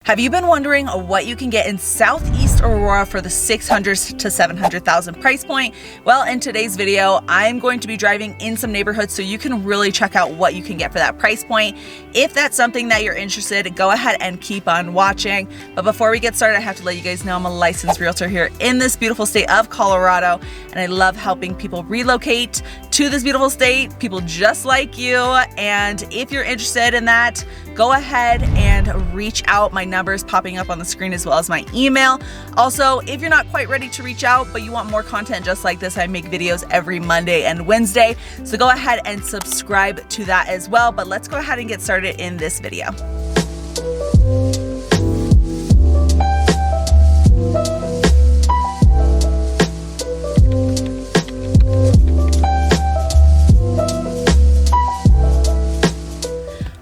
Have you been wondering what you can get in South East Aurora for the 600 to 700,000 price point? Well, in today's video, I'm going to be driving in some neighborhoods so you can really check out what you can get for that price point. If that's something that you're interested in, go ahead and keep on watching. But before we get started, I have to let you guys know I'm a licensed realtor here in this beautiful state of Colorado, and I love helping people relocate to this beautiful state, people just like you. And if you're interested in that, go ahead and reach out. My number is popping up on the screen as well as my email. Also, if you're not quite ready to reach out, but you want more content just like this, I make videos every Monday and Wednesday. So go ahead and subscribe to that as well. But let's go ahead and get started in this video.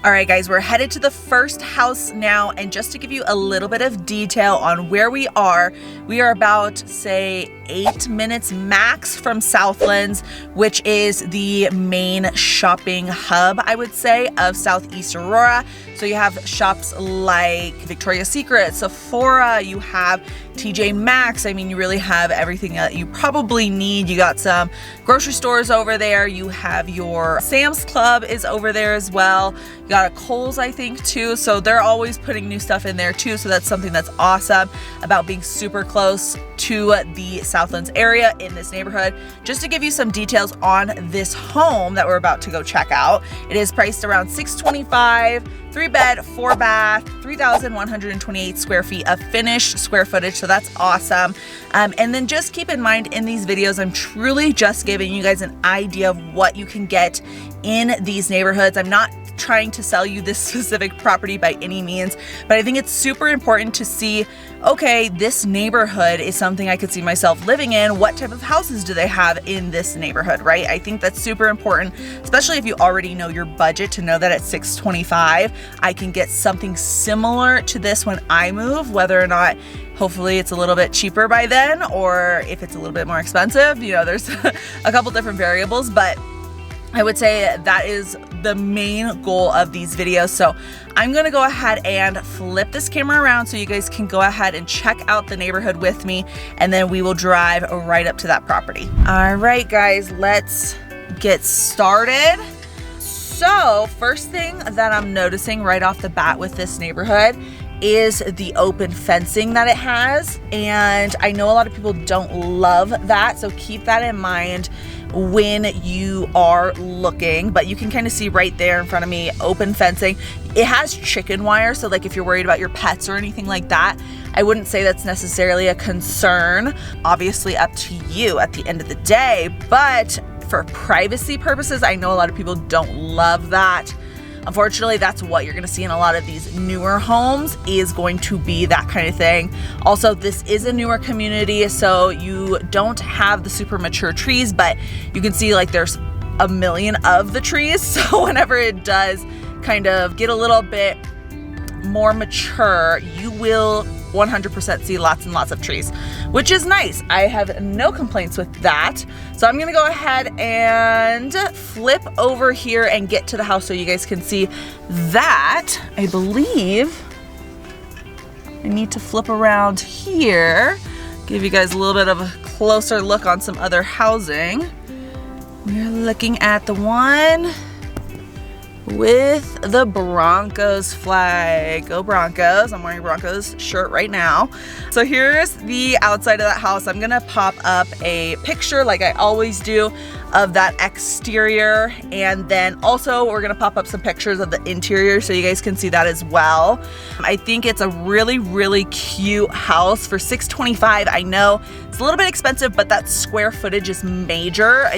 All right, guys, we're headed to the first house now, and just to give you a little bit of detail on where we are about, say, 8 minutes max from Southlands, which is the main shopping hub, I would say, of Southeast Aurora. So you have shops like Victoria's Secret, Sephora, you have TJ Maxx. I mean, you really have everything that you probably need. You got some grocery stores over there. You have your Sam's Club is over there as well. You got a Kohl's, I think, too. So they're always putting new stuff in there too. So that's something that's awesome about being super close to the Southlands area in this neighborhood. Just to give you some details on this home that we're about to go check out, it is priced around $625, 3-bed, 4-bath, 3,128 square feet of finished square footage. So that's awesome. And then just keep in mind, in these videos, I'm truly just giving you guys an idea of what you can get in these neighborhoods. I'm not trying to sell you this specific property by any means, but I think it's super important to see, okay, this neighborhood is something I could see myself living in. What type of houses do they have in this neighborhood, right? I think that's super important, especially if you already know your budget, to know that at $625, I can get something similar to this when I move, whether or not hopefully it's a little bit cheaper by then, or if it's a little bit more expensive. You know, there's a couple different variables, but I would say that is the main goal of these videos. So I'm gonna go ahead and flip this camera around so you guys can go ahead and check out the neighborhood with me, and then we will drive right up to that property. All right, guys, let's get started. So first thing that I'm noticing right off the bat with this neighborhood is the open fencing that it has. And I know a lot of people don't love that, so keep that in mind when you are looking. But you can kind of see right there in front of me, open fencing. It has chicken wire, so like if you're worried about your pets or anything like that, I wouldn't say that's necessarily a concern. Obviously up to you at the end of the day, but for privacy purposes, I know a lot of people don't love that. Unfortunately, that's what you're gonna see in a lot of these newer homes, is going to be that kind of thing. Also, this is a newer community, so you don't have the super mature trees, but you can see like there's a million of the trees. So whenever it does kind of get a little bit more mature, you will 100% see lots and lots of trees, which is nice. I have no complaints with that. So I'm gonna go ahead and flip over here and get to the house so you guys can see that. I believe I need to flip around here, give you guys a little bit of a closer look on some other housing. We're looking at the one with the Broncos flag. Go Broncos. I'm wearing a Broncos shirt right now. So here's the outside of that house. I'm gonna pop up a picture like I always do of that exterior, and then also we're gonna pop up some pictures of the interior so you guys can see that as well. I think it's a really, really cute house for $625. I know it's a little bit expensive, but that square footage is major.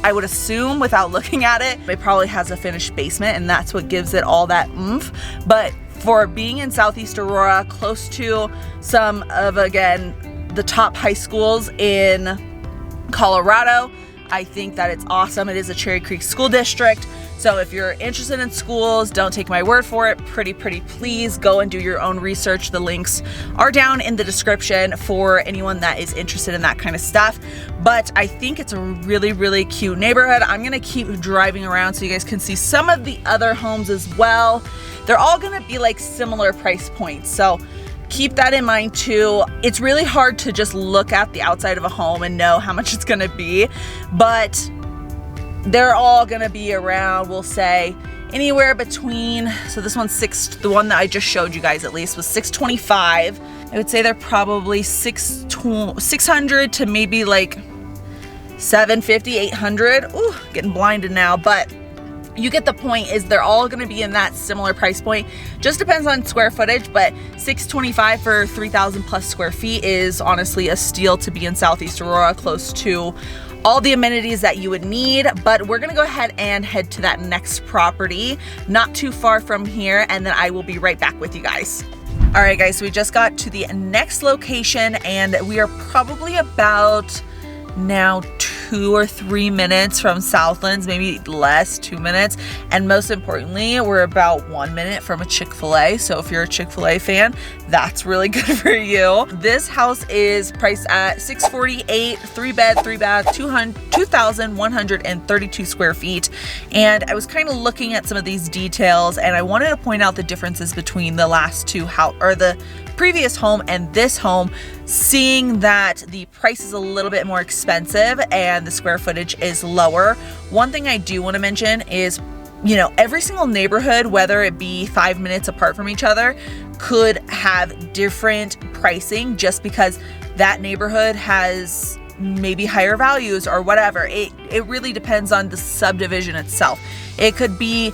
I would assume, without looking at it, it probably has a finished basement, and that's what gives it all that oomph. But for being in Southeast Aurora, close to some of, again, the top high schools in Colorado, I think that it's awesome. It is a Cherry Creek School District. So if you're interested in schools, don't take my word for it. Pretty please go and do your own research. The links are down in the description for anyone that is interested in that kind of stuff. But I think it's a really cute neighborhood. I'm gonna keep driving around so you guys can see some of the other homes as well. They're all gonna be like similar price points, so keep that in mind too. It's really hard to just look at the outside of a home and know how much it's gonna be, but they're all gonna be around, we'll say, anywhere between, so this one's the one that I just showed you guys at least was $625. I would say they're probably $600 to maybe like $750, $800. Ooh, getting blinded now, but you get the point. Is they're all going to be in that similar price point. Just depends on square footage, but $625 for 3,000 plus square feet is honestly a steal to be in South East Aurora, close to all the amenities that you would need. But we're gonna go ahead and head to that next property, not too far from here, and then I will be right back with you guys. All right, guys, so we just got to the next location, and we are probably about now 2 or 3 minutes from Southlands, maybe less, 2 minutes. And most importantly, we're about 1 minute from a Chick-fil-A. So if you're a Chick-fil-A fan, that's really good for you. This house is priced at $648, 3-bed, 3-bath, 2,132 square feet. And I was kind of looking at some of these details, and I wanted to point out the differences between the last two the previous home and this home, seeing that the price is a little bit more expensive and the square footage is lower. One thing I do want to mention is, you know, every single neighborhood, whether it be 5 minutes apart from each other, could have different pricing just because that neighborhood has maybe higher values or whatever. It really depends on the subdivision itself. It could be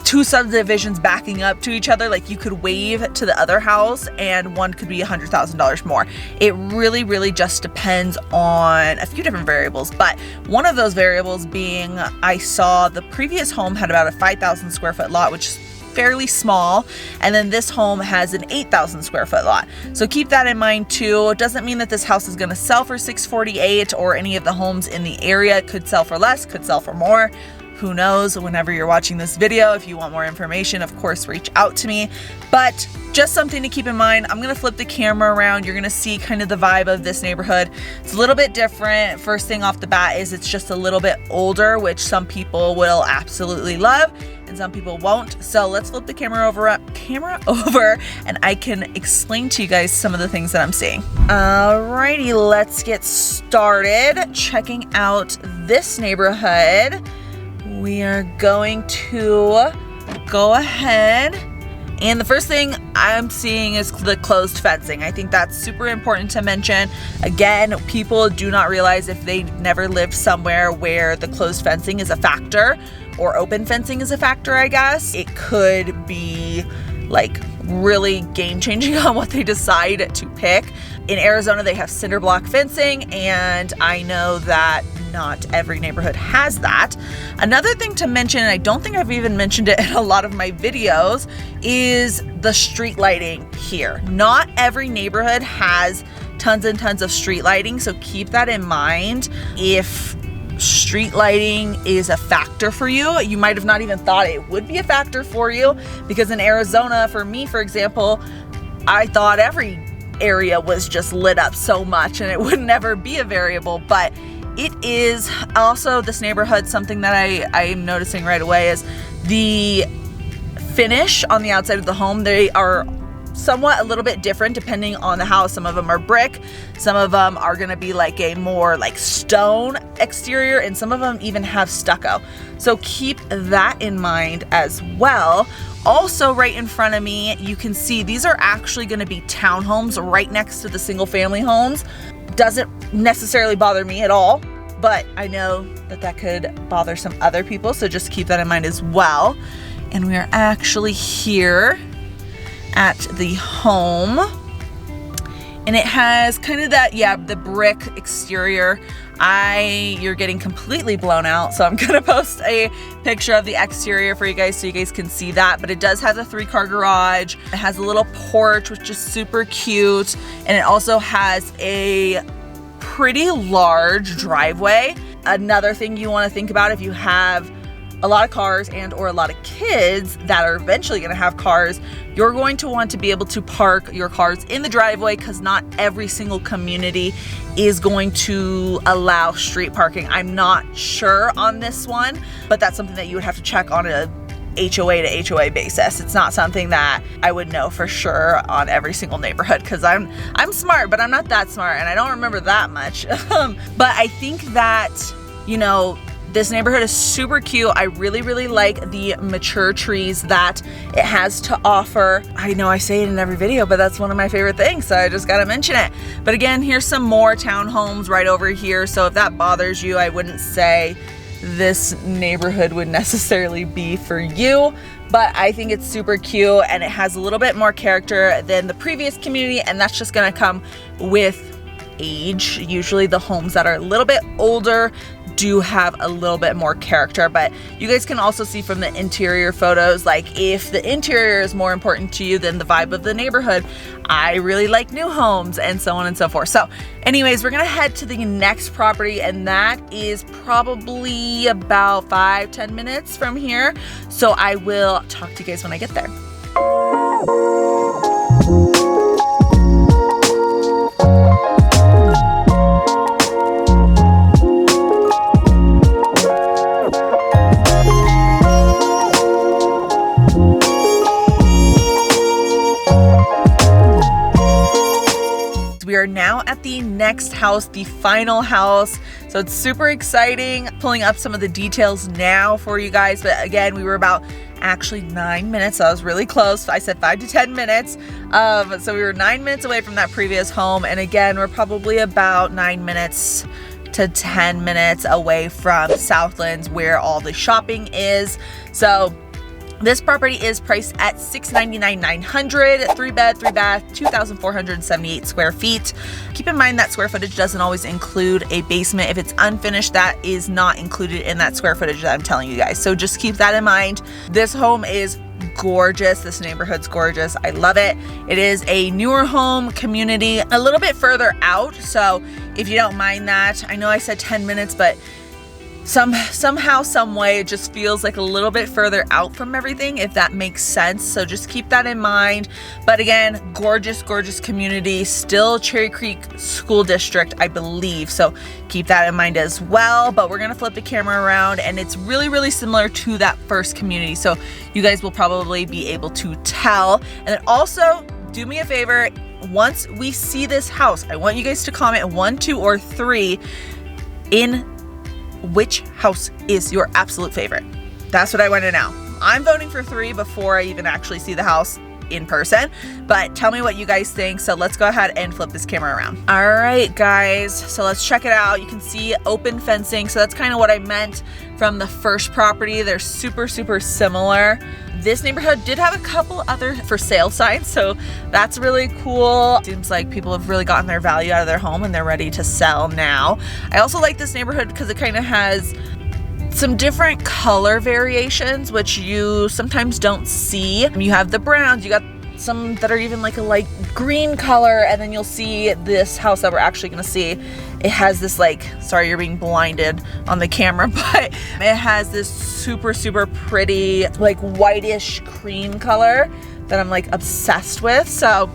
2 subdivisions backing up to each other, like you could wave to the other house and one could be $100,000 more. It really just depends on a few different variables, but one of those variables being, I saw the previous home had about a 5,000 square foot lot, which is fairly small, and then this home has an 8,000 square foot lot. So keep that in mind too. It doesn't mean that this house is going to sell for $648, or any of the homes in the area could sell for less, could sell for more. Who knows? Whenever you're watching this video, if you want more information, of course, reach out to me. But just something to keep in mind. I'm gonna flip the camera around. You're gonna see kind of the vibe of this neighborhood. It's a little bit different. First thing off the bat is it's just a little bit older, which some people will absolutely love and some people won't. So let's flip the camera over and I can explain to you guys some of the things that I'm seeing. Alrighty, let's get started checking out this neighborhood. We are going to go ahead, and the first thing I'm seeing is the closed fencing. I think that's super important to mention. Again, people do not realize, if they never lived somewhere where the closed fencing is a factor, or open fencing is a factor, I guess. It could be like really game changing on what they decide to pick. In Arizona, they have cinder block fencing, and I know that not every neighborhood has that. Another thing to mention, and I don't think I've even mentioned it in a lot of my videos, is the street lighting here. Not every neighborhood has tons and tons of street lighting, so keep that in mind. If street lighting is a factor for you, you might have not even thought it would be a factor for you, because in Arizona, for me, for example, I thought every area was just lit up so much and it would never be a variable. But it is also, this neighborhood, something that I am noticing right away is the finish on the outside of the home. They are somewhat a little bit different depending on the house. Some of them are brick, some of them are going to be like a more like stone exterior, and some of them even have stucco. So keep that in mind as well. Also, right in front of me, you can see these are actually going to be townhomes right next to the single family homes. Doesn't necessarily bother me at all, but I know that that could bother some other people, so just keep that in mind as well. And we are actually here at the home, and it has kind of that, the brick exterior. You're getting completely blown out, so I'm gonna post a picture of the exterior for you guys so you guys can see that. But it does have a 3-car garage. It has a little porch, which is super cute, and it also has a pretty large driveway. Another thing you want to think about, if you have a lot of cars and or a lot of kids that are eventually going to have cars, you're going to want to be able to park your cars in the driveway, because not every single community is going to allow street parking. I'm not sure on this one, but that's something that you would have to check on a HOA to HOA basis. It's not something that I would know for sure on every single neighborhood, because I'm smart, but I'm not that smart and I don't remember that much. But I think that, you know, this neighborhood is super cute. I really, really like the mature trees that it has to offer. I know I say it in every video, but that's one of my favorite things, so I just gotta mention it. But again, here's some more townhomes right over here. So if that bothers you, I wouldn't say this neighborhood would necessarily be for you, but I think it's super cute and it has a little bit more character than the previous community, and that's just gonna come with age. Usually the homes that are a little bit older do have a little bit more character, but you guys can also see from the interior photos, like if the interior is more important to you than the vibe of the neighborhood, I really like new homes, and so on and so forth. So anyways, we're gonna head to the next property, and that is probably about 5-10 minutes from here. So I will talk to you guys when I get there. We are now at the next house, the final house. So it's super exciting. Pulling up some of the details now for you guys. But again, we were about actually 9 minutes. So I was really close. I said 5 to 10 minutes. So we were 9 minutes away from that previous home. And again, we're probably about 9 minutes to 10 minutes away from Southlands, where all the shopping is. So this property is priced at $699,900, 3-bed, 3-bath, 2,478 square feet. Keep in mind that square footage doesn't always include a basement. If it's unfinished, that is not included in that square footage that I'm telling you guys. So just keep that in mind. This home is gorgeous. This neighborhood's gorgeous. I love it. It is a newer home community, a little bit further out. So if you don't mind that, I know I said 10 minutes, but somehow, some way, it just feels like a little bit further out from everything, if that makes sense. So just keep that in mind. But again, gorgeous, gorgeous community, still Cherry Creek School District, I believe. So keep that in mind as well. But we're gonna flip the camera around, and it's really, really similar to that first community. So you guys will probably be able to tell. And then also, do me a favor, once we see this house, I want you guys to comment 1, 2, or 3 in which house is your absolute favorite. That's what I want to know. I'm voting for 3 before I even actually see the house in person, but tell me what you guys think. So let's go ahead and flip this camera around. All right, guys, so let's check it out. You can see open fencing. So that's kind of what I meant from the first property. They're super, super similar. This neighborhood did have a couple other for sale signs, so that's really cool. Seems like people have really gotten their value out of their home and they're ready to sell now. I also like this neighborhood because it kind of has some different color variations, which you sometimes don't see. You have the browns, you got some that are even like a light green color, and then you'll see this house that we're actually gonna see. It has this like, sorry you're being blinded on the camera, but it has this super, super pretty like whitish cream color that I'm like obsessed with. So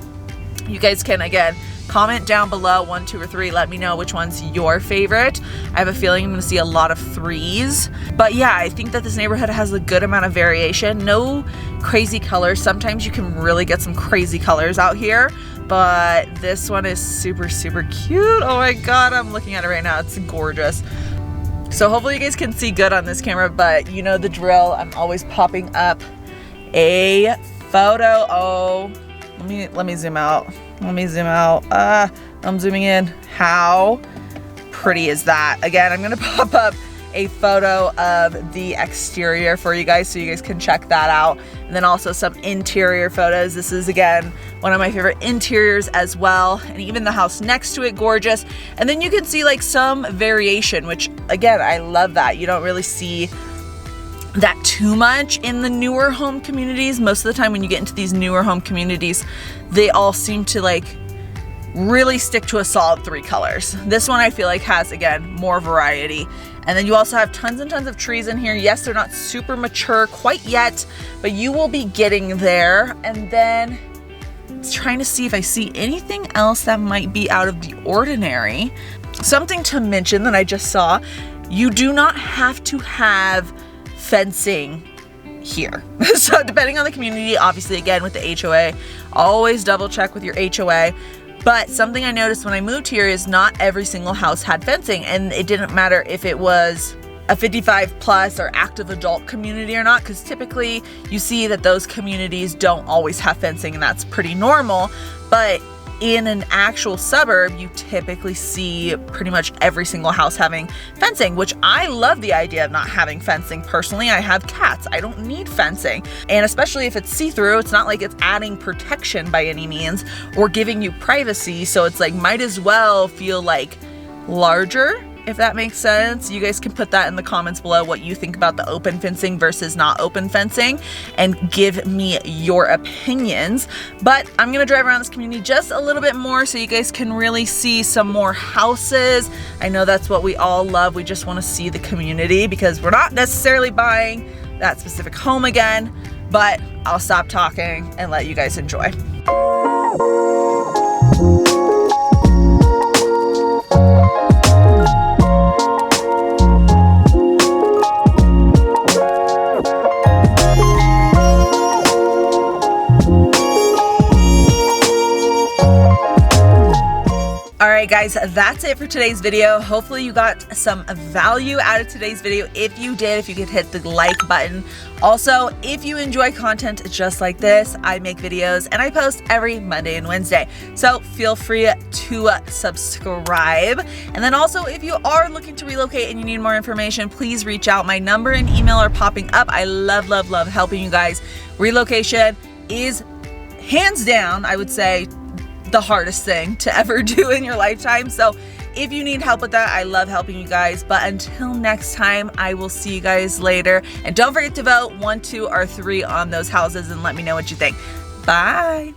you guys can, again, comment down below 1, 2, or 3. Let me know which one's your favorite. I have a feeling I'm gonna see a lot of 3s. But yeah, I think that this neighborhood has a good amount of variation. No crazy colors. Sometimes you can really get some crazy colors out here, but this one is super, super cute. Oh my God, I'm looking at it right now. It's gorgeous. So hopefully you guys can see good on this camera, but you know the drill. I'm always popping up a photo. Oh, let me zoom out. Let me zoom out. I'm zooming in. How pretty is that? Again, I'm gonna pop up a photo of the exterior for you guys so you guys can check that out. And then also some interior photos. This is, again, one of my favorite interiors as well. And even the house next to it, gorgeous. And then you can see like some variation, which again, I love that. You don't really see that too much in the newer home communities. Most of the time when you get into these newer home communities, they all seem to like really stick to a solid 3 colors. This one I feel like has, again, more variety. And then you also have tons and tons of trees in here. Yes, they're not super mature quite yet, but you will be getting there. And then trying to see if I see anything else that might be out of the ordinary. Something to mention that I just saw, you do not have to have fencing here. So depending on the community, obviously again with the HOA, always double check with your HOA. But something I noticed when I moved here is not every single house had fencing, and it didn't matter if it was a 55 plus or active adult community or not, because typically you see that those communities don't always have fencing, and that's pretty normal. But in an actual suburb, you typically see pretty much every single house having fencing, which I love the idea of not having fencing. Personally, I have cats. I don't need fencing. And especially if it's see-through, it's not like it's adding protection by any means or giving you privacy. So it's like, might as well feel like larger, if that makes sense. You guys can put that in the comments below, what you think about the open fencing versus not open fencing, and give me your opinions. But I'm gonna drive around this community just a little bit more so you guys can really see some more houses. I know that's what we all love. We just wanna see the community because we're not necessarily buying that specific home again, but I'll stop talking and let you guys enjoy. Alright guys, that's it for today's video. Hopefully you got some value out of today's video. If you did, if you could hit the like button. Also, if you enjoy content just like this, I make videos and I post every Monday and Wednesday. So feel free to subscribe. And then also, if you are looking to relocate and you need more information, please reach out. My number and email are popping up. I love helping you guys. Relocation is hands down, I would say, the hardest thing to ever do in your lifetime. So if you need help with that, I love helping you guys. But until next time, I will see you guys later. And don't forget to vote 1, 2, or 3 on those houses and let me know what you think. Bye.